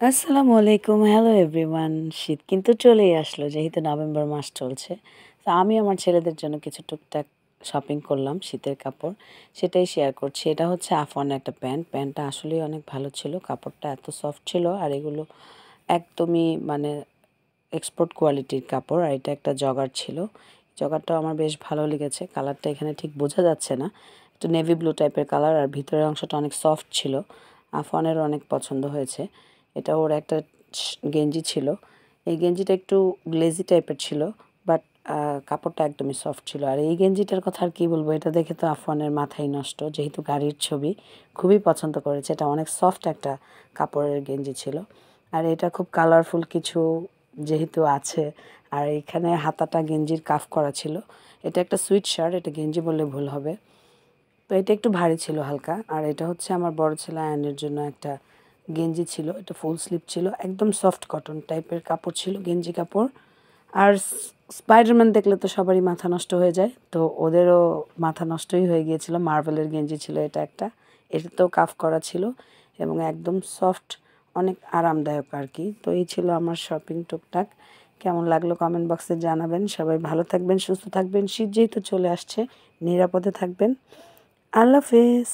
আসসালামু আলাইকুম। Hello everyone. শীত কিন্তু চলেই আসলো যেহেতু নভেম্বর মাস চলছে। তো আমি আমার ছেলেদের জন্য কিছু টুকটাক শপিং করলাম শীতের কাপড়। সেটাই শেয়ার করছি। এটা হচ্ছে আফওয়ানের একটা প্যান্ট। প্যান্টটা আসলেই অনেক ভালো ছিল। কাপড়টা এত সফট ছিল আর এগুলো একদমই মানে এক্সপোর্ট কোয়ালিটির কাপড়। আর এটা একটা জগার ছিল। জগারটাও আমার বেশ ভালো লেগেছে। কালারটা এখানে ঠিক বোঝা যাচ্ছে না। একটু নেভি ব্লু টাইপের কালার আর ভিতরের অংশটা অনেক সফট ছিল। আফওয়ানেরও অনেক পছন্দ হয়েছে। এটা ওর একটা গেঞ্জি ছিল। এই গেঞ্জিটা একটু গ্লেজি টাইপের ছিল বাট কাপড়টা একদমই সফট ছিল। আর এই গেঞ্জিটার কথা আর কী বলবো, এটা দেখে তো আফওয়ানের মাথাই নষ্ট, যেহেতু গাড়ির ছবি। খুবই পছন্দ করেছে। এটা অনেক সফট একটা কাপড়ের গেঞ্জি ছিল। আর এটা খুব কালারফুল কিছু যেহেতু আছে। আর এখানে হাতাটা গেঞ্জির কাফ করা ছিল। এটা একটা সুইট শার্ট, এটা গেঞ্জি বললে ভুল হবে। তো এটা একটু ভারী ছিল হালকা। আর এটা হচ্ছে আমার বড় ছেলে আয়নের জন্য একটা গেঞ্জি ছিল। এটা ফুল স্লিভ ছিল, একদম সফট কটন টাইপের কাপড় ছিল, গেঞ্জি কাপড়। আর স্পাইডারম্যান দেখলে তো সবারই মাথা নষ্ট হয়ে যায়, তো ওদেরও মাথা নষ্টই হয়ে গিয়েছিল। মার্বেলের গেঞ্জি ছিল এটা একটা। এটাতেও কাফ করা ছিল এবং একদম সফট, অনেক আরামদায়ক আর কি। তো এই ছিল আমার শপিং টুকটাক। কেমন লাগলো কমেন্ট বক্সে জানাবেন। সবাই ভালো থাকবেন, সুস্থ থাকবেন। শীত যেহেতু চলে আসছে, নিরাপদে থাকবেন। আল্লাহ হাফেজ।